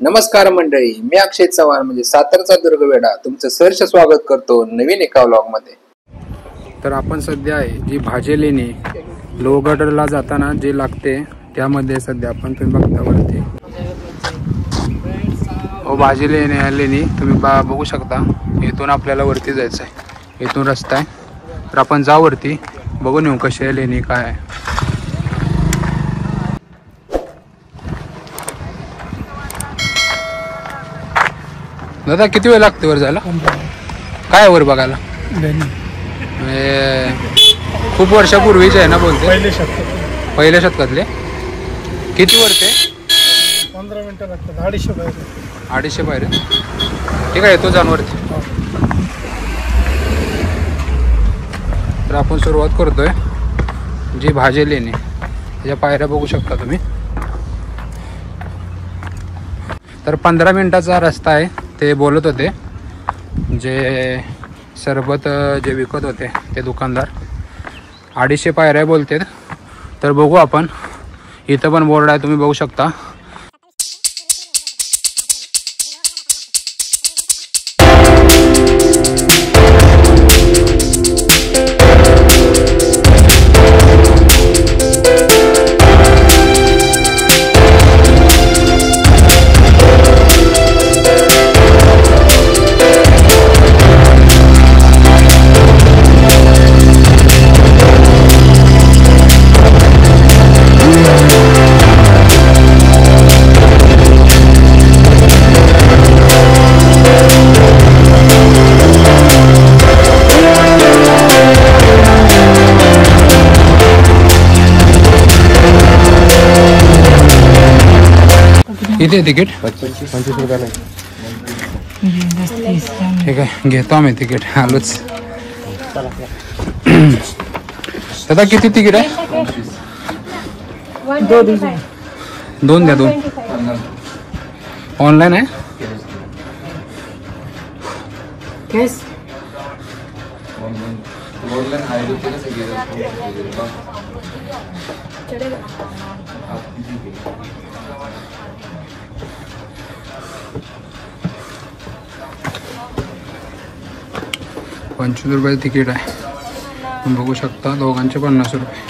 नमस्कार मंडळी, मी अक्षय चव्हाण म्हणजे सातारचा दुर्गवेडा तुमचं सहर्ष स्वागत करतो नवीन एका व्लॉग मध्ये। तर आपण सध्या आहे जी भाजी लेणी लोहगडला जाताना जे लागते त्यामध्ये सध्या आपण तुम्ही बघता वरती भाजी लेणी तुम्ही बघू शकता। इथून आपल्याला वरती जायचं आहे, इथून रस्ता आहे, तर आपण जाऊ वरती बघून येऊ कशी आहे लेणी काय आहे। दादा किती वेळ लागते वर जायला? काय वर बघायला? खूप वर्षापूर्वीचे आहे ना बोलते? पहिल्या शतकातले। किती वर ते? 15 मिनिटं लागतात। 250 पायऱ्या। 250 पायऱ्या। ठीक आहे, येतो जानवरती। तर आपण सुरुवात करतोय जी भाजी लेणी त्याच्या पायऱ्या बघू शकता तुम्ही। तर 15 मिनिटाचा रस्ता आहे। ते बोलत होते जे सरबत जे विकत होते ते दुकानदार 250 पायऱ्या बोलते। तर बघू आपण, इथं पण बोर्ड आहे तुम्ही बघू शकता। किती तिकीट? 25 रुपयाला। ठीक आहे, घेतो आम्ही तिकीट, आलोच। दादा किती तिकीट आहे? 2 द्या, 2 ऑनलाईन आहे? ₹25 तिकीट आहे, तुम्ही बघू शकता। दोघांचे 50 रुपये।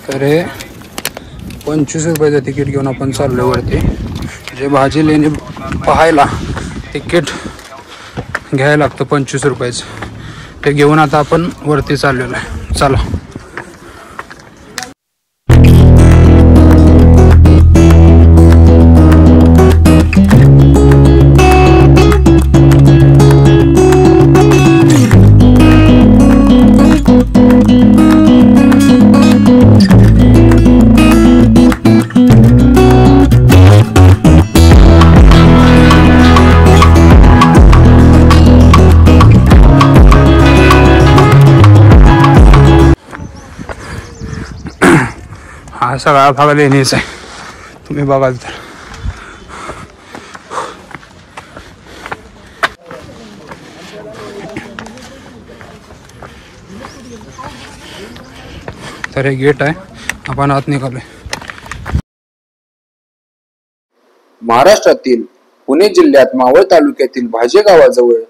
तर हे 25 रुपयाचं तिकीट घेऊन आपण चाललो वरती। जे भाजी लेणी पाहायला तिकीट घ्यायला लागतं 25 रुपयाचं, ते घेऊन आता आपण वरती चाललेलो आहे। चला। हा सगळा भाग लेणीच आहे, तुम्ही बघाल तर हे गेट आहे, आपण आत निघालोय। महाराष्ट्रातील पुणे जिल्ह्यात मावळ तालुक्यातील भाजे गावाजवळ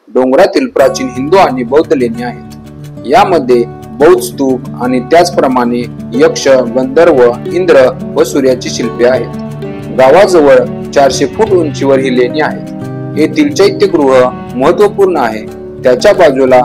डोंगरातील प्राचीन हिंदू आणि बौद्ध लेणी आहेत। यामध्ये बौद्ध स्तूप आणि त्याचप्रमाणे यक्ष, गंधर्व, इंद्र व सूर्याची शिल्पे आहेत। गावाजवळ 400 फूट उंचीवर ही लेणी आहेत। येथील चैत्यगृह महत्वपूर्ण आहे। त्याच्या बाजूला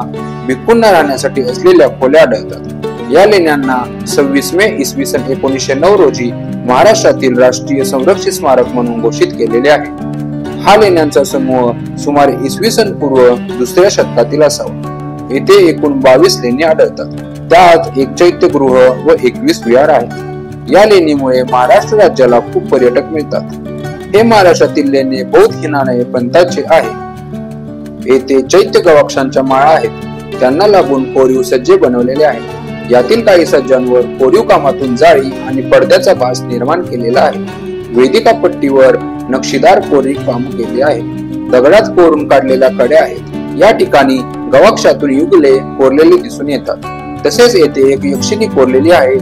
भिक्खूंना राहण्यासाठी असलेल्या खोल्या आढळतात। या लेण्यांना 26 मे इसवी सन 1909 रोजी महाराष्ट्रातील राष्ट्रीय संरक्षित स्मारक म्हणून घोषित केलेले आहे। हा लेण्यांचा समूह सुमारे इसवी सन पूर्व 2ऱ्या शतकातील असावा। येथे एकूण 22 लेणी आढळतात, त्यात एक चैत्यगृह व 21 विहार आहेत। या लेणीमुळे महाराष्ट्र राज्याला खूप पर्यटक मिळतात। हे महाराष्ट्रातील लेणे बौद्ध हिनानय पंथाचे आहे। येथे चैत्य गवाक्षांच्या माळा आहेत, त्यांना लागून कोरीव सज्जे बनवलेले आहेत। यातील काही सज्जांवर कोरीव कामातून जाळी आणि पडद्याचा भास निर्माण केलेला आहे। वेदिकापट्टीवर नक्षीदार कोरीव काम केले आहे। दगडात कोरून काढलेल्या कड्या आहेत। या ठिकाणी गवाक्षातून युगले कोरलेले दिसून येतात। तसेच येथे एक यक्षिणी कोरलेली आहे.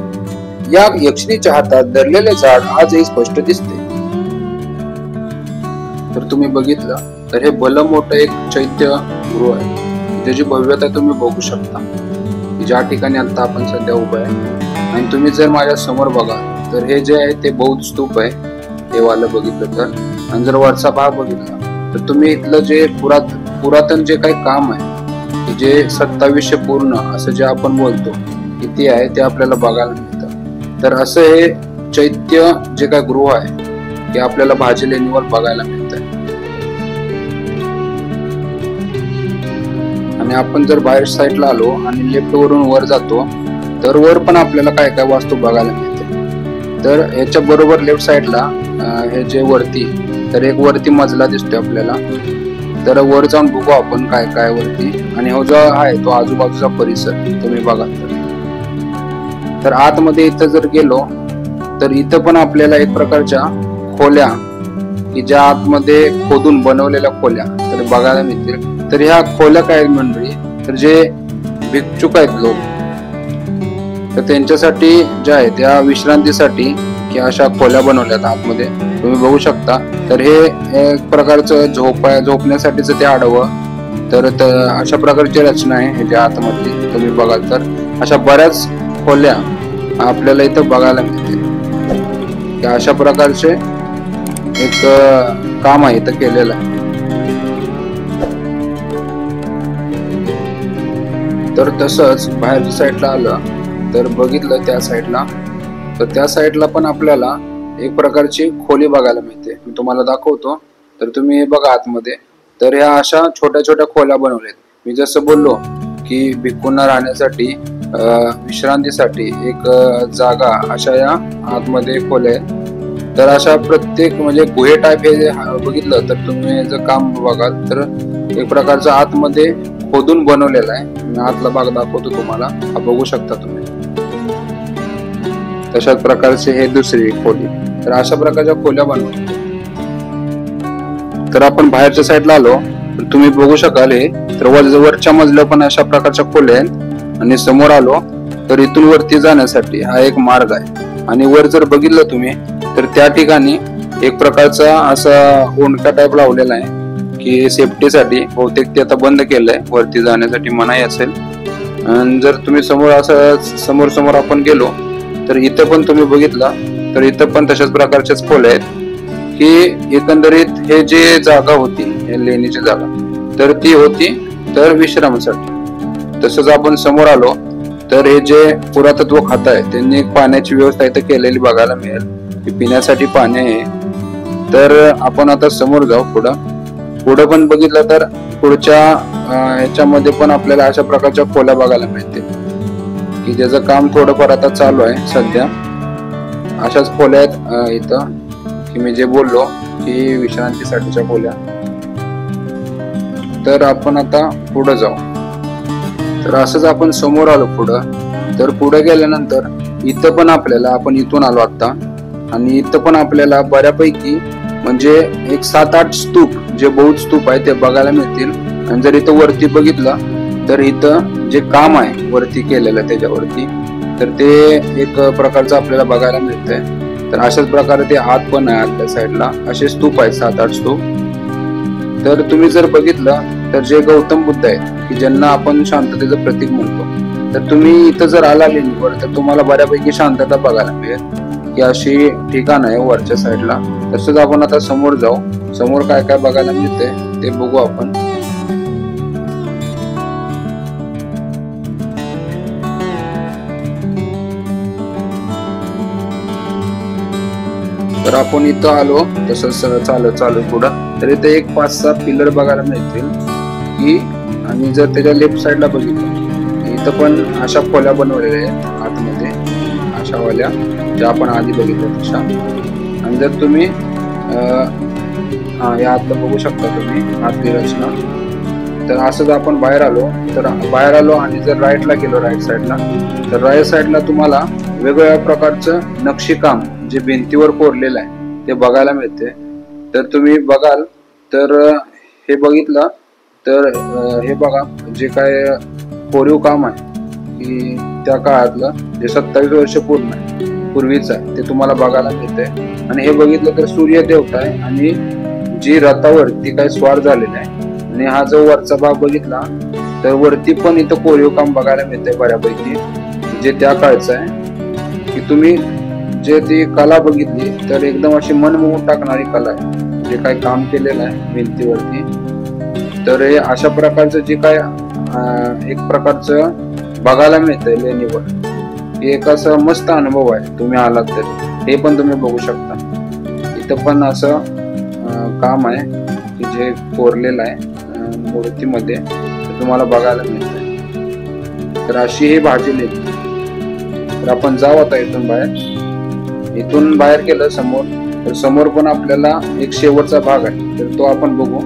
या यक्षिणीच्या हातात धरलेले झाड आजही स्पष्ट दिसते. तर तुम्ही बघितलं तर हे भलं मोठं एक चैत्य गृह आहे, ज्याची भव्यता तुम्ही बघू शकता. ज्या ठिकाणी आता आपण सध्या उभं आहे आणि तुम्ही जर माझ्या समोर बघा तर हे जे आहे ते बौद्ध स्तूप आहे. हे वाला बघितलं तर, आणि जर वरचा भाग बघितला तर तुम्ही इथलं जे पुरातन जे काही काम आहे, जे 2700 पूर्ण असं जे आपण बोलतो किती आहे ते आपल्याला बघायला मिळतं. तर असं हे चैत्य जे काही गृह आहे ते आपल्याला भाजी लेणीवर बघायला मिळतं. आणि आपण जर बाहेर साईडला आलो आणि लेफ्ट वरून वर जातो तर वर पण आपल्याला काय काय वास्तू बघायला मिळते. तर याच्या बरोबर लेफ्ट साईडला हे जे वरती तर एक वरती मजला दिसतोय आपल्याला. तर वर जाऊन बघू आपण काय काय वरती, आणि हो जो आहे तो आजूबाजूचा परिसर तुम्ही बघा. तर आतमध्ये इथं जर गेलो तर इथं पण आपल्याला एक प्रकारच्या खोल्या, की ज्या आतमध्ये खोदून बनवलेल्या खोल्या तर बघायला मिळतील. तर ह्या खोल्या काय मंडळी, तर जे भिक्षुक आहेत लोक, तर त्यांच्यासाठी ज्या आहेत त्या विश्रांतीसाठी की अशा खोल्या बनवल्यात आतमध्ये तुम्ही बघू शकता. तर हे एक प्रकारचं झोपण्यासाठीच ते आडवं. तर अशा प्रकारची रचना आहे ह्याच्या आतमध्ये तुम्ही बघाल तर अशा बऱ्याच खोल्या आपल्याला इथं बघायला मिळतील. अशा प्रकारचे एक काम आहे इथं केलेलं आहे. तर तसंच बाहेरच्या साईडला आलं तर बघितलं त्या साईडला, तर त्या साईडला पण आपल्याला एक प्रकारची खोली बघायला मिळते. मी तुम्हाला दाखवतो. तर तुम्ही हे बघा आतमध्ये, तर ह्या अशा छोट्या छोट्या खोल्या बनवल्यात. मी जसं बोललो की भिक्खूंना राहण्यासाठी विश्रांतीसाठी एक जागा अशा या आतमध्ये खोल्या आहेत. तर अशा प्रत्येक म्हणजे गुहे टाईप हे बघितलं तर तुम्ही जर काम बघाल तर एक प्रकारचं आतमध्ये खोदून बनवलेला आहे. मी आतला भाग दाखवतो तुम्हाला, हा बघू शकता तुम्ही. तशाच प्रकारचे हे दुसरी खोली. तर अशा प्रकारच्या खोल्या बनवल्या. तर आपण बाहेरच्या साईडला आलो तर तुम्ही बघू शकाल हे, तर वरच्या मजल्यावर पण अशा प्रकारच्या खोल्या आहेत. आणि समोर आलो तर इथून वरती जाण्यासाठी हा एक मार्ग आहे. आणि वर जर बघितलं तुम्ही तर त्या ठिकाणी एक प्रकारचा असा ओंडका टाईप लावलेला आहे की सेफ्टीसाठी. बहुतेक ते आता बंद केलंय, वरती जाण्यासाठी मनाई असेल. आणि जर तुम्ही समोर असं समोर आपण गेलो तर इथं पण तुम्ही बघितलं तर इथं पण तशाच प्रकारच्याच खोल्या आहेत की एकंदरीत हे जे जागा होती हे लेणीची जागा तर ती होती तर विश्रामासाठी. तसंच आपण समोर आलो तर हे जे पुरातत्व खातं आहे त्यांनी एक पाण्याची व्यवस्था इथं केलेली बघायला मिळेल की पिण्यासाठी पाणी आहे. तर आपण आता समोर जाऊ पुढं पण बघितलं तर पुढच्या ह्याच्यामध्ये पण आपल्याला अशा प्रकारच्या खोल्या बघायला मिळते की ज्याचं काम थोडंफार आता चालू आहे सध्या. अशाच खोल्या आहेत इथं की मी जे बोललो की विश्रांतीसाठीच्या खोल्या. तर आपण आता पुढे जाऊ. तर असंच आपण समोर आलो तर पुढे गेल्यानंतर इथं पण आपल्याला, आपण इथून आलो आता, आणि इथं पण आपल्याला बऱ्यापैकी म्हणजे एक 7-8 स्तूप जे बौद्ध स्तूप आहे ते बघायला मिळतील. आणि जर इथं वरती बघितलं तर इथं जे काम आहे वरती केलेलं त्याच्यावरती तर ते एक प्रकारचं आपल्याला बघायला मिळतंय. तर अशाच प्रकारे ते आत पण आहे, आतल्या साईडला असे स्तूप आहेत 7-8 स्तूप. तर तुम्ही जर बघितलं तर जे गौतम बुद्ध आहेत की ज्यांना आपण शांततेचं प्रतीक म्हणतो, तर तुम्ही इथं जर आला लेणीवर तर तुम्हाला बऱ्यापैकी शांतता बघायला मिळेल की अशी ठिकाण आहे वरच्या साईडला. तसंच आपण आता समोर जाऊ. समोर काय काय बघायला मिळतंय ते बघू आपण. तर आपण इथं आलो तसंच चालू पुढं तर इथे एक 5-6 पिलर बघायला मिळतील की, आणि जर त्याच्या लेफ्ट साईडला बघितलं इथं पण अशा खोल्या बनवलेल्या आहेत आतमध्ये, अशा वाल्या ज्या आपण आधी बघितल्या तशा. आणि जर तुम्ही या आतलं बघू शकता तुम्ही आतली रचना. तर असंच आपण बाहेर आलो आणि जर राईटला गेलो राईट साईडला तर राईट साईडला तुम्हाला वेगवेगळ्या प्रकारचं नक्षीकाम जे भिंतीवर कोरलेलं आहे ते बघायला मिळते. तर तुम्ही बघाल तर हे बघितलं तर हे बघा जे काय कोरीव काम आहे की त्या काळातलं जे 27 वर्ष पूर्वीच आहे ते तुम्हाला बघायला मिळतंय. आणि हे बघितलं तर सूर्य देवता आहे आणि जी रथावरती काय स्वार झालेला आहे. आणि हा जो वरचा भाग बघितला तर वरती पण इथं कोरीव काम बघायला मिळतंय बऱ्यापैकी, जे त्या काळचं आहे की तुम्ही जे ती कला बघितली तर एकदम अशी मन मोहून टाकणारी कला आहे जे काय काम केलेलं आहे भिंतीवरती. तर हे अशा प्रकारचं जे काय एक प्रकारचं बघायला मिळतंय लेणीवर, एक असा मस्त अनुभव आहे. तुम्ही आलात तर हे पण तुम्ही बघू शकता. इथं पण असं काम आहे की जे कोरलेलं आहे मूर्तीमध्ये, ते तुम्हाला बघायला मिळतंय. तर अशी ही भाजी लेणी. तर आपण जाऊ आता इथून बाहेर. इथून बाहेर गेलं समोर तर समोर पण आपल्याला एक शेवटचा भाग आहे, तर तो आपण बघू.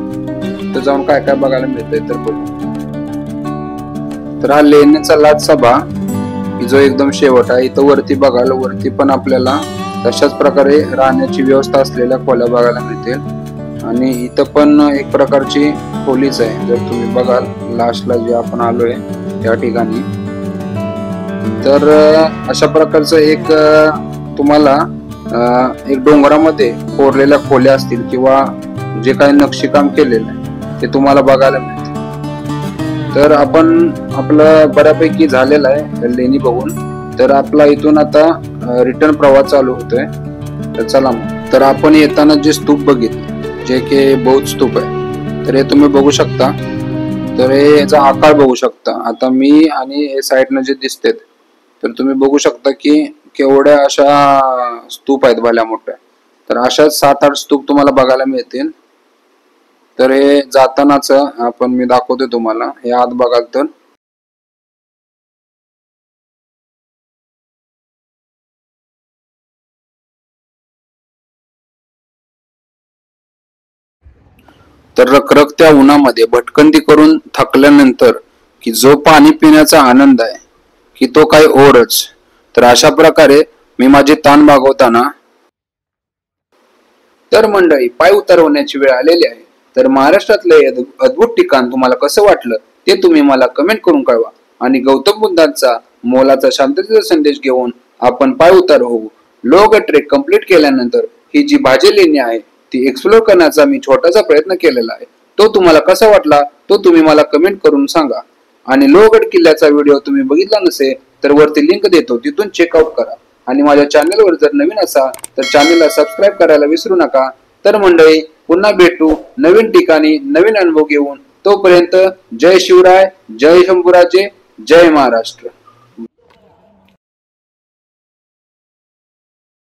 तर जाऊन काय काय बघायला मिळतंय तर बघू. तर हा लेण्याचा लाटचा भाग जो एकदम शेवट आहे. इथं वरती बघायला, वरती पण आपल्याला तशाच प्रकारे राहण्याची व्यवस्था असलेल्या खोल्या बघायला मिळतील. आणि इथं पण एक प्रकारची खोलीच आहे. जर तुम्ही बघाल लास्टला जे आपण आलोय त्या ठिकाणी, तर अशा प्रकारचं एक तुम्हाला एक डोंगरामध्ये कोरलेल्या खोल्या असतील किंवा जे काही नक्षीकाम केलेलं आहे ते तुम्हाला बघायला मिळते. तर आपण आपलं बऱ्यापैकी झालेलं आहे लेणी बघून. तर आपला इथून आता रिटर्न प्रवास चालू होतोय. तर चला मग. तर आपण येताना जे स्तूप बघितले जे की बौद्ध स्तूप आहे, तर हे तुम्ही बघू शकता. तर हे याचा आकार बघू शकता. आता मी आणि हे साईडनं जे दिसतेत तर तुम्ही बघू शकता की केवढ्या अशा स्तूप आहेत भल्या मोठ्या. तर अशा 7-8 स्तूप तुम्हाला बघायला मिळतील. तर हे जातानाच आपण मी दाखवतोय तुम्हाला. हे आत बघाल तर तर रखरखत्या उन्हामध्ये भटकंती करून थकल्यानंतर की जो पाणी पिण्याचा आनंद आहे की तो काही ओरच. तर अशा प्रकारे मी माझे ताण भागवताना. तर मंडळी, पाय उतरवण्याची वेळ आलेली आहे. तर महाराष्ट्रातलं हे अद्भुत ठिकाण तुम्हाला कसं वाटलं ते तुम्ही मला कमेंट करून कळवा. आणि गौतम बुद्धांचा मोलाचा शांततेचा संदेश घेऊन आपण पाय उतार होऊ. लोहगड ट्रेक कंप्लीट केल्यानंतर ही जी भाजी लेणी आहे ती एक्सप्लोर करण्याचा मी छोटासा प्रयत्न केलेला आहे. तो तुम्हाला कसा वाटला तो तुम्ही मला कमेंट करून सांगा. आणि लोहगड किल्ल्याचा व्हिडिओ तुम्ही बघितला नसेल तर वरती लिंक देतो, तिथून चेकआउट करा. आणि माझ्या चॅनलवर जर नवीन असाल तर चॅनलला सबस्क्राईब करायला विसरू नका. तर मंडळी, पुन्हा भेटू नवीन ठिकाणी नवीन अनुभव घेऊन. तोपर्यंत जय शिवराय, जय शंभूराजे, जय महाराष्ट्र.